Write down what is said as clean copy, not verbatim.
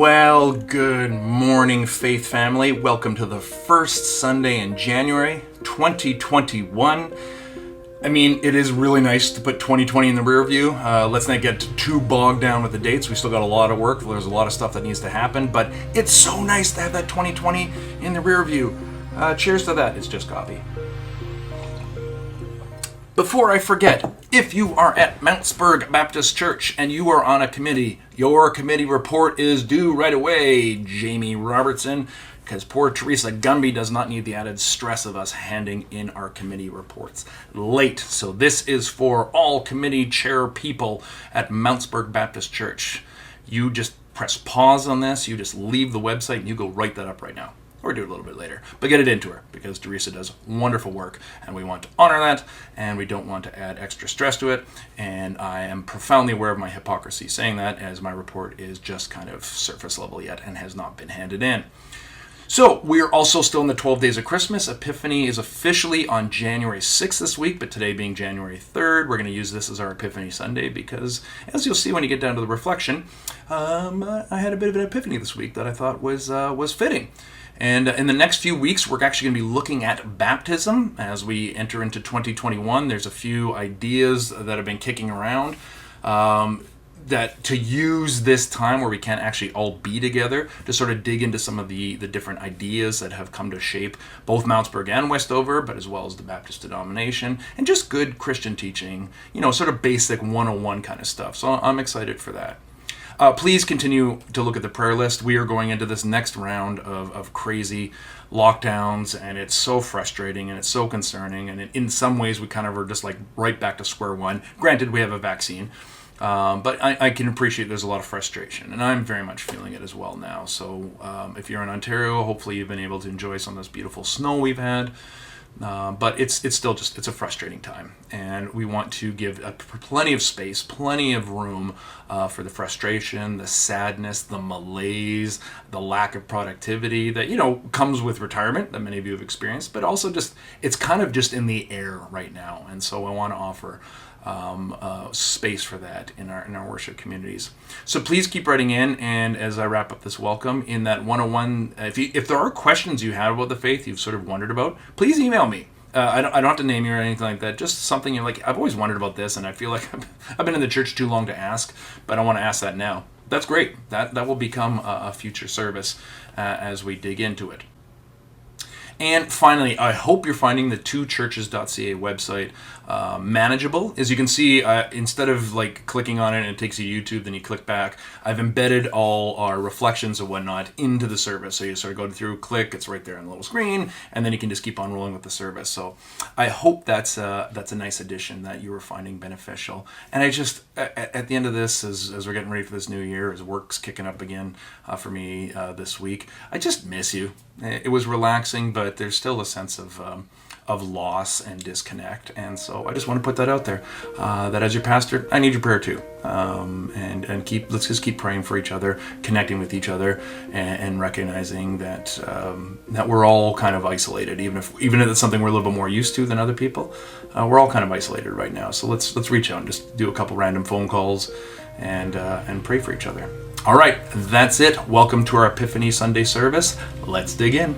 Well, good morning, Faith family. Welcome to the first Sunday in January 2021. I mean, it is really nice to put 2020 in the rear view. Let's not get too bogged down with the dates. We still got a lot of work. There's a lot of stuff that needs to happen, but it's so nice to have that 2020 in the rear view. Cheers to that. It's just coffee. Before I forget, if you are at Mountsburg Baptist Church and you are on a committee, your committee report is due right away, Jamie Robertson, because poor Teresa Gumby does not need the added stress of us handing in our committee reports late. So this is for all committee chair people at Mountsburg Baptist Church. You just press pause on this, you just leave the website, and you go write that up right now. Or do it a little bit later, but get it into her because Teresa does wonderful work and we want to honor that and we don't want to add extra stress to it. And I am profoundly aware of my hypocrisy saying that, as my report is just kind of surface level yet and has not been handed in. So we're also still in the 12 days of Christmas. Epiphany is officially on January 6th this week, but today being January 3rd, we're going to use this as our Epiphany Sunday because, as you'll see when you get down to the reflection, I had a bit of an epiphany this week that I thought was fitting. And in the next few weeks, we're actually going to be looking at baptism as we enter into 2021. There's a few ideas that have been kicking around that to use this time where we can't actually all be together to sort of dig into some of the different ideas that have come to shape both Mountsburg and Westover, but as well as the Baptist denomination, and just good Christian teaching, sort of basic 101 kind of stuff. So I'm excited for that. Please continue to look at the prayer list. We are going into this next round of crazy lockdowns, and it's so frustrating and it's so concerning. And in some ways, we kind of are just like right back to square one. Granted, we have a vaccine, but I can appreciate there's a lot of frustration, and I'm very much feeling it as well now. So if you're in Ontario, hopefully you've been able to enjoy some of this beautiful snow we've had. But it's still just, it's a frustrating time, and we want to give plenty of space, plenty of room for the frustration, the sadness, the malaise, the lack of productivity that, comes with retirement that many of you have experienced, but also just, it's kind of just in the air right now. And so I want to offer space for that in our worship communities. So please keep writing in, and as I wrap up this welcome, in that 101, if there are questions you have about the faith you've sort of wondered about, please email me. I don't have to name you or anything like that, just something you're like, I've always wondered about this, and I feel like I've been in the church too long to ask, but I want to ask that now. That's great. That will become a future service as we dig into it. And finally, I hope you're finding the twochurches.ca website manageable. As you can see, instead of like clicking on it and it takes you to YouTube, then you click back, I've embedded all our reflections and whatnot into the service. So you sort of go through, click, it's right there on the little screen, and then you can just keep on rolling with the service. So I hope that's a nice addition that you were finding beneficial. And I just, at the end of this, as we're getting ready for this new year, as work's kicking up again for me this week, I just miss you. It was relaxing, but there's still a sense of loss and disconnect, and so I just want to put that out there. That as your pastor, I need your prayer too, and let's just keep praying for each other, connecting with each other, and recognizing that that we're all kind of isolated, even if it's something we're a little bit more used to than other people. We're all kind of isolated right now, so let's reach out and just do a couple random phone calls and pray for each other. All right, that's it. Welcome to our Epiphany Sunday service. Let's dig in.